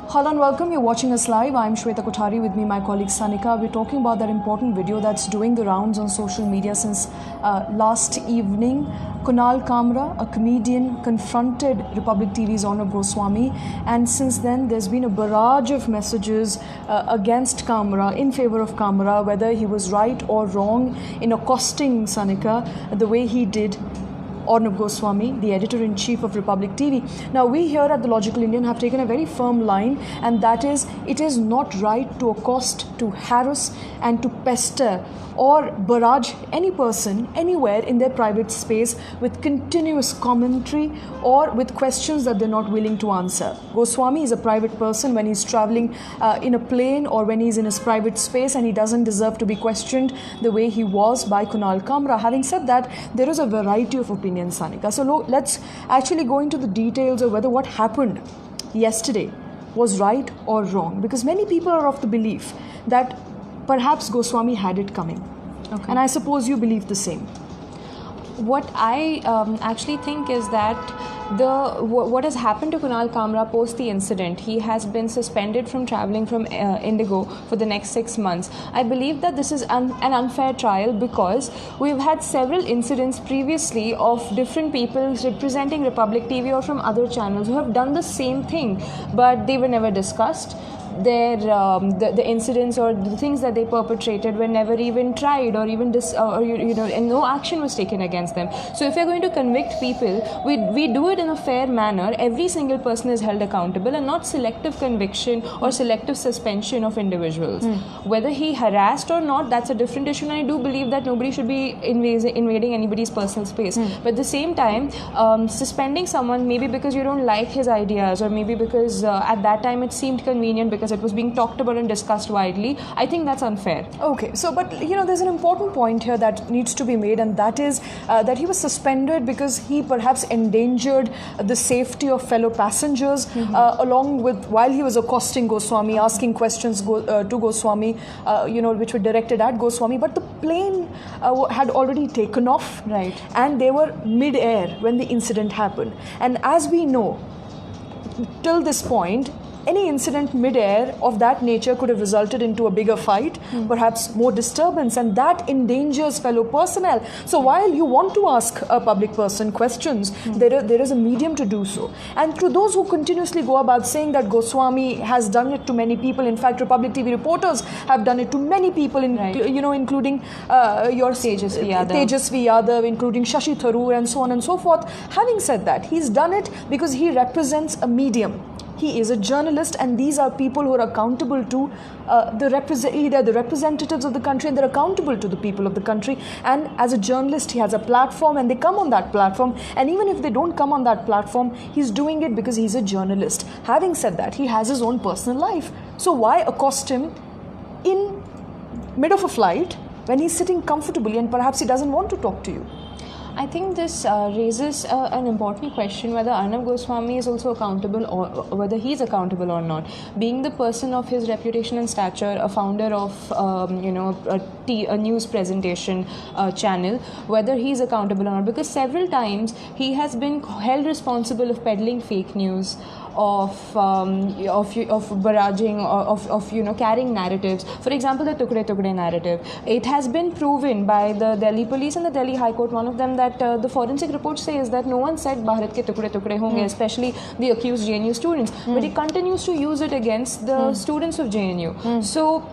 Hello and welcome. You're watching us live. I'm Shweta Kothari, with me my colleague Sanika. We're talking about that important video that's doing the rounds on social media since last evening. Kunal Kamra, a comedian, confronted Republic TV's Arnab Goswami, and since then there's been a barrage of messages against Kamra, in favor of Kamra, whether he was right or wrong in accosting Sanika the way he did Arnab Goswami, the editor-in-chief of Republic TV. Now, we here at The Logical Indian have taken a very firm line, and that is, it is not right to accost, to harass and to pester or barrage any person anywhere in their private space with continuous commentary or with questions that they're not willing to answer. Goswami is a private person when he's traveling in a plane or when he's in his private space, and he doesn't deserve to be questioned the way he was by Kunal Kamra. Having said that, there is a variety of opinions, Sanika. So let's actually go into the details of whether what happened yesterday was right or wrong, because many people are of the belief that perhaps Goswami had it coming. Okay. And I suppose you believe the same. What I actually think is that what has happened to Kunal Kamra post the incident, he has been suspended from travelling from Indigo for the next 6 months. I believe that this is an unfair trial, because we've had several incidents previously of different people representing Republic TV or from other channels who have done the same thing, but they were never discussed. The incidents or the things that they perpetrated were never even tried or even and no action was taken against them. So if we're going to convict people, we do it in a fair manner. Every single person is held accountable, and not selective conviction or selective suspension of individuals. Whether he harassed or not, that's a different issue, and I do believe that nobody should be invading anybody's personal space. But at the same time, suspending someone maybe because you don't like his ideas, or maybe because at that time it seemed convenient because it was being talked about and discussed widely, I think that's unfair. Okay, so but there's an important point here that needs to be made, and that is that he was suspended because he perhaps endangered the safety of fellow passengers, along with, while he was accosting Goswami, asking questions to Goswami, which were directed at Goswami. But the plane had already taken off, right, and they were mid-air when the incident happened. And as we know, till this point, any incident mid-air of that nature could have resulted into a bigger fight, perhaps more disturbance, and that endangers fellow personnel. So while you want to ask a public person questions, there is a medium to do so. And to those who continuously go about saying that Goswami has done it to many people, in fact, Republic TV reporters have done it to many people, including your Tejasvi Yadav, including Shashi Tharoor, and so on and so forth. Having said that, he's done it because he represents a medium. He is a journalist, and these are people who are accountable to the representatives of the country, and they're accountable to the people of the country. And as a journalist, he has a platform, and they come on that platform. And even if they don't come on that platform, he's doing it because he's a journalist. Having said that, he has his own personal life. So why accost him in mid of a flight when he's sitting comfortably and perhaps he doesn't want to talk to you? I think this raises an important question, whether Arnab Goswami is also accountable, or whether he's accountable or not. Being the person of his reputation and stature, a founder of a news presentation channel, whether he's accountable or not, because several times he has been held responsible of peddling fake news, of barraging, of carrying narratives. For example, the Tukde Tukde narrative. It has been proven by the Delhi police and the Delhi High Court, one of them, that the forensic report says that no one said Bharat ke Tukde Tukde honge, especially the accused JNU students. But he continues to use it against the students of JNU. So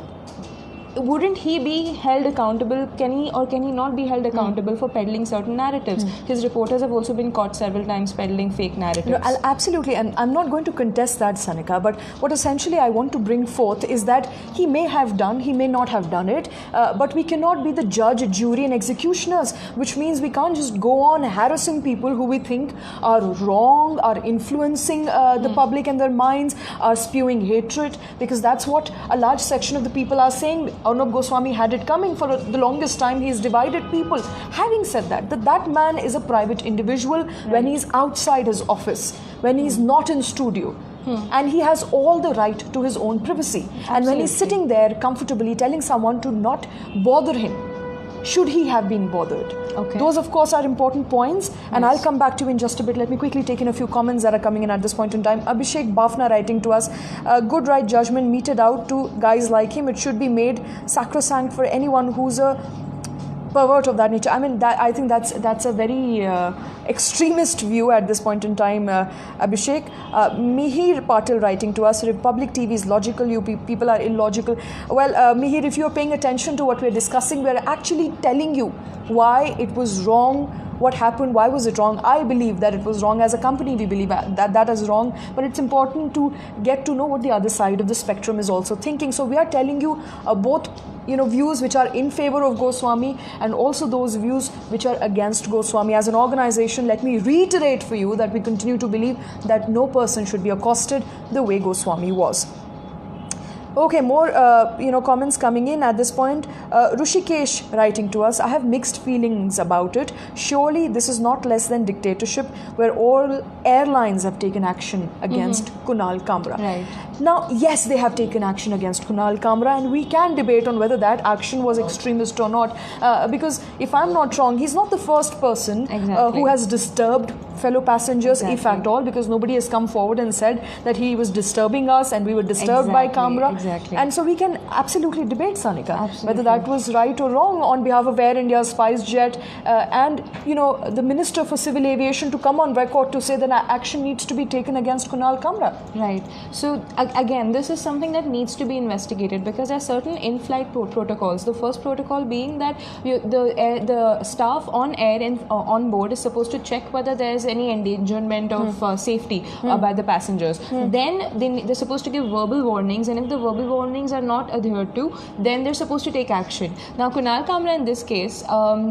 wouldn't he be held accountable? Can he not be held accountable for peddling certain narratives? His reporters have also been caught several times peddling fake narratives. Absolutely, and I'm not going to contest that, Sanika, but what essentially I want to bring forth is that he may have done, he may not have done it, but we cannot be the judge, jury and executioners, which means we can't just go on harassing people who we think are wrong, are influencing the public and their minds, are spewing hatred, because that's what a large section of the people are saying. Arnab Goswami had it coming. For the longest time, he's divided people. Having said that man is a private individual when he's outside his office, when he's not in studio. And he has all the right to his own privacy. Absolutely. And when he's sitting there comfortably telling someone to not bother him, should he have been bothered? Okay. Those, of course, are important points, and I'll come back to you in just a bit. Let me quickly take in a few comments that are coming in at this point in time. Abhishek Bafna writing to us, good right judgment meted out to guys like him. It should be made sacrosanct for anyone who's a pervert of that nature. I mean, I think that's a very extremist view at this point in time, Abhishek. Mihir Patil writing to us, Republic TV is logical, you people are illogical. Well, Mihir, if you're paying attention to what we're discussing, we're actually telling you why it was wrong. What happened? Why was it wrong? I believe that it was wrong. As a company, we believe that is wrong. But it's important to get to know what the other side of the spectrum is also thinking. So we are telling you both views which are in favor of Goswami and also those views which are against Goswami. As an organization, let me reiterate for you that we continue to believe that no person should be accosted the way Goswami was. Okay, more comments coming in at this point. Rushikesh writing to us, I have mixed feelings about it. Surely this is not less than dictatorship, where all airlines have taken action against Kunal Kamra. Right. Now, yes, they have taken action against Kunal Kamra, and we can debate on whether that action was extremist or not. Because if I'm not wrong, he's not the first person who has disturbed fellow passengers, if at all, because nobody has come forward and said that he was disturbing us and we were disturbed by Kamra. Exactly. And so we can absolutely debate, Sanika, whether that was right or wrong on behalf of Air India's SpiceJet and the Minister for Civil Aviation to come on record to say that action needs to be taken against Kunal Kamra. Right. So again, this is something that needs to be investigated because there are certain in-flight protocols. The first protocol being that the staff on air and on board is supposed to check whether there is any endangerment of safety by the passengers. Then they're supposed to give verbal warnings, and if the verbal warnings are not adhered to, then they're supposed to take action. Now, Kunal Kamra in this case,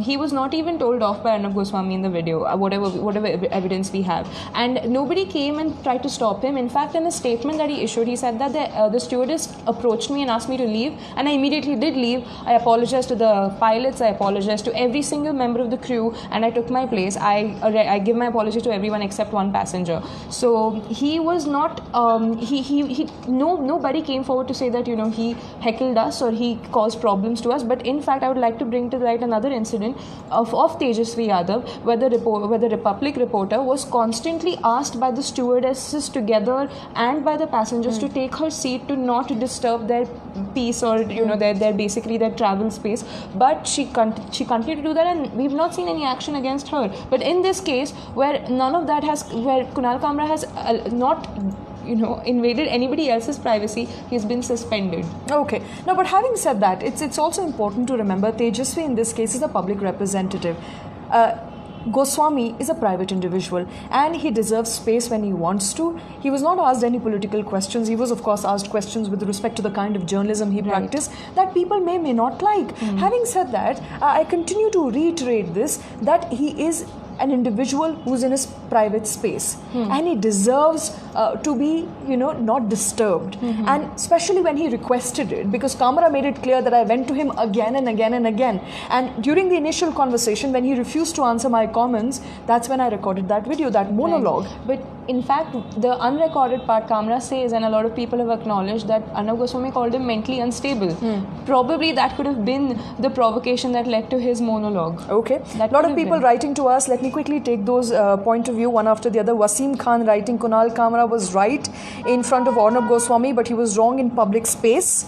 he was not even told off by Arnab Goswami in the video, whatever evidence we have, and nobody came and tried to stop him. In fact, in a statement that he issued, he said that the stewardess approached me and asked me to leave, and I immediately did leave. I apologized to the pilots, I apologized to every single member of the crew, and I took my place. I give my apology to everyone except one passenger. So he was not nobody came forward to say that he heckled us or he caused problems to us. But in fact, I would like to bring to light another incident of Tejasvi Yadav, where the Republic reporter was constantly asked by the stewardesses together and by the passengers to take her seat, to not disturb their peace or their basically their travel space. But she continued to do that, and we've not seen any action against her. But in this case, where none of that where Kunal Kamra has not invaded anybody else's privacy, he's been suspended. Okay. Now, but having said that, it's also important to remember Tejasvi in this case is a public representative. Goswami is a private individual and he deserves space when he wants to. He was not asked any political questions. He was, of course, asked questions with respect to the kind of journalism he practiced that people may not like. Having said that, I continue to reiterate this, that he is an individual who's in his private space and he deserves to be not disturbed, and especially when he requested it, because Kamra made it clear that I went to him again and again and again, and during the initial conversation when he refused to answer my comments, that's when I recorded that video, that monologue. But in fact, the unrecorded part, Kamra says, and a lot of people have acknowledged, that Arnab Goswami called him mentally unstable. Probably that could have been the provocation that led to his monologue. Okay. A lot of people writing to us. Let me quickly take those point of view one after the other. Wasim Khan writing, Kunal Kamra was right in front of Arnab Goswami, but he was wrong in public space.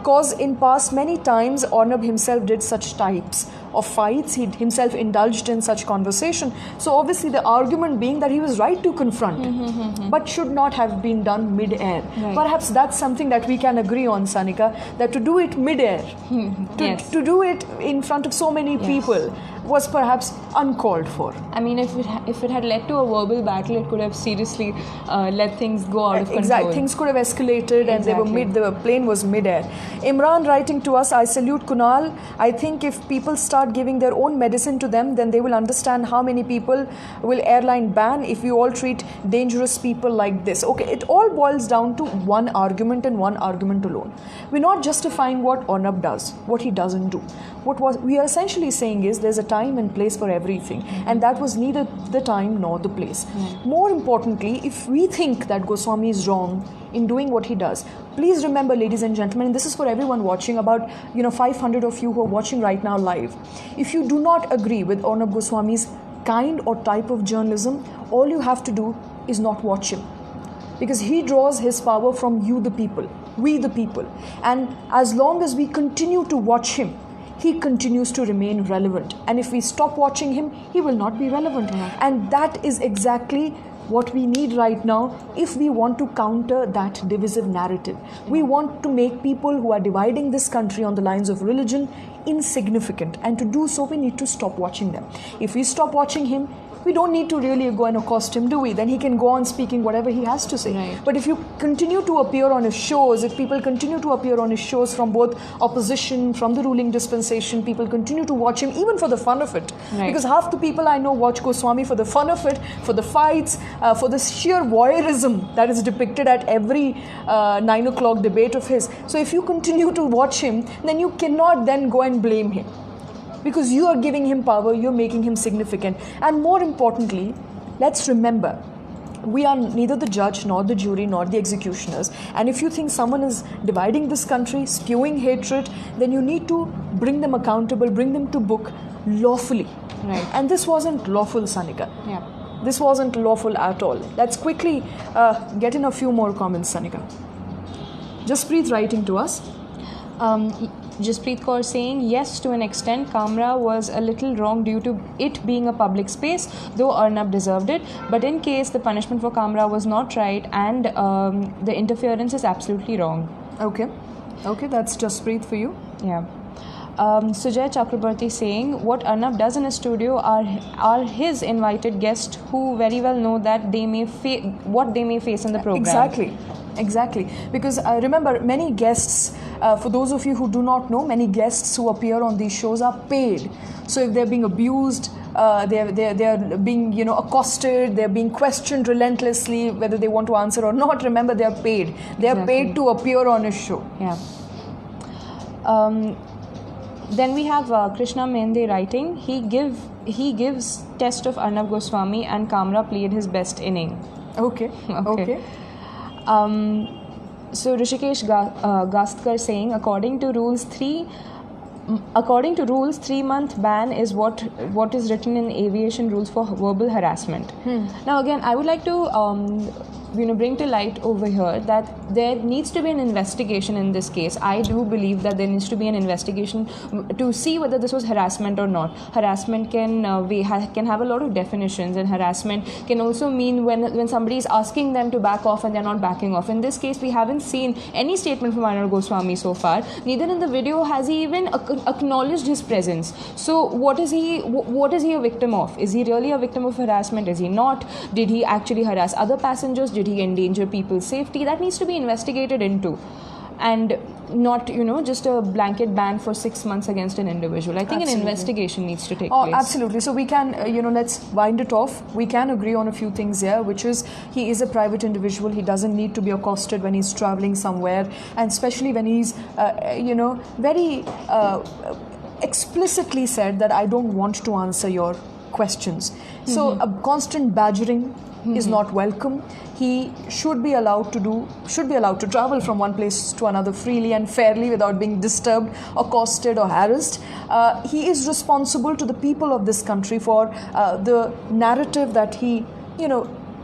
Cause in past many times Arnab himself did such types of fights, he himself indulged in such conversation. So obviously the argument being that he was right to confront, but should not have been done mid-air. Perhaps that's something that we can agree on, Sanika, that to do it mid-air, to do it in front of so many people was perhaps uncalled for. I mean, if it had led to a verbal battle, it could have seriously let things go out of control. Exactly, things could have escalated and the plane was mid-air. Imran writing to us, I salute Kunal. I think if people start giving their own medicine to them, then they will understand how many people will airline ban if we all treat dangerous people like this. Okay, it all boils down to one argument and one argument alone. We're not justifying what Arnab does, what he doesn't do. What we are essentially saying is there's a time time and place for everything, and that was neither the time nor the place. More importantly, if we think that Goswami is wrong in doing what he does, please remember, ladies and gentlemen, and this is for everyone watching, about 500 of you who are watching right now live, if you do not agree with Arnab Goswami's kind or type of journalism, all you have to do is not watch him, because he draws his power from you, the people, we the people, and as long as we continue to watch him, he continues to remain relevant, and if we stop watching him, he will not be relevant. And that is exactly what we need right now if we want to counter that divisive narrative. We want to make people who are dividing this country on the lines of religion insignificant, and to do so we need to stop watching them. If we stop watching him, we don't need to really go and accost him, do we? Then he can go on speaking whatever he has to say. Right. But if you continue to appear on his shows, if people continue to appear on his shows from both opposition, from the ruling dispensation, people continue to watch him even for the fun of it. Right. Because half the people I know watch Goswami for the fun of it, for the fights, for the sheer voyeurism that is depicted at every 9 o'clock debate of his. So if you continue to watch him, then you cannot then go and blame him, because you are giving him power, you're making him significant. And more importantly, let's remember, we are neither the judge nor the jury nor the executioners, and if you think someone is dividing this country, spewing hatred, then you need to bring them accountable, bring them to book lawfully. Right. And this wasn't lawful, Sanika. Yeah. This wasn't lawful at all. Let's quickly get in a few more comments, Sanika. Jaspreet writing to us. Jaspreet Kaur saying, yes, to an extent, Kamra was a little wrong due to it being a public space, though Arnab deserved it. But in case the punishment for Kamra was not right, and the interference is absolutely wrong. Okay, that's Jaspreet for you. Yeah. Sujay Chakrabarti saying, what Arnab does in a studio are his invited guests who very well know that they may what they may face in the program. Exactly. Because remember, many guests, for those of you who do not know, many guests who appear on these shows are paid. So if they're being abused, they're being accosted, they're being questioned relentlessly, whether they want to answer or not, remember, they're paid. They're paid to appear on a show. Yeah. Then we have Krishna Mende writing, he gives test of Arnab Goswami and Kamra played his best inning. Okay. So Rishikesh Gastkar saying, according to rules, 3-month ban is what is written in aviation rules for verbal harassment. Now again, I would like to bring to light over here that there needs to be an investigation in this case. I do believe that there needs to be an investigation to see whether this was harassment or not. Harassment can have a lot of definitions, and harassment can also mean when somebody is asking them to back off and they're not backing off. In this case, we haven't seen any statement from Arnab Goswami so far. Neither in the video has he even acknowledged his presence. So what is he a victim of? Is he really a victim of harassment? Is he not? Did he actually harass other passengers? Did he endanger people's safety? That needs to be investigated into, and not just a blanket ban for 6 months against an individual. I think an investigation needs to take place. Absolutely. So we can let's wind it off. We can agree on a few things here, which is he is a private individual. He doesn't need to be accosted when he's traveling somewhere, and especially when he's very explicitly said that I don't want to answer your questions. So a constant badgering is not welcome. He should be allowed to travel from one place to another freely and fairly without being disturbed, accosted or harassed. He is responsible to the people of this country for the narrative that he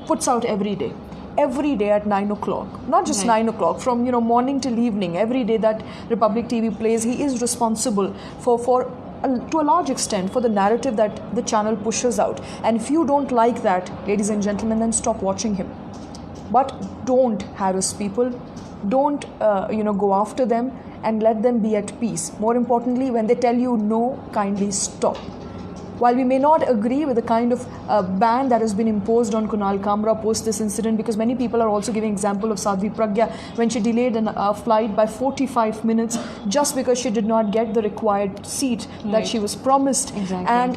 puts out every day at 9 o'clock. Not just 9 o'clock, from morning till evening, every day that Republic TV plays, he is responsible for to a large extent for the narrative that the channel pushes out. And if you don't like that, ladies and gentlemen, then stop watching him. But don't harass people, don't go after them, and let them be at peace. More importantly, when they tell you no, kindly stop. While we may not agree with the kind of ban that has been imposed on Kunal Kamra post this incident, because many people are also giving example of Sadhvi Pragya when she delayed a flight by 45 minutes just because she did not get the required seat that she was promised. Exactly. And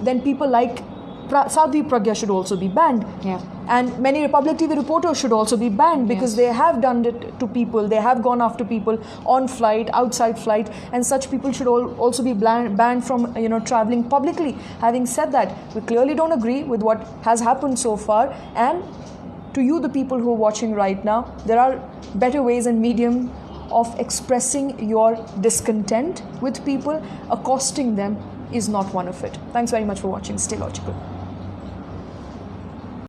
then people like Sadhvi Pragya should also be banned. Yeah. And many Republic TV reporters should also be banned because they have done it to people. They have gone after people on flight, outside flight, and such people should also be banned from traveling publicly. Having said that, we clearly don't agree with what has happened so far. And to you, the people who are watching right now, there are better ways and medium of expressing your discontent with people. Accosting them is not one of it. Thanks very much for watching. Stay logical.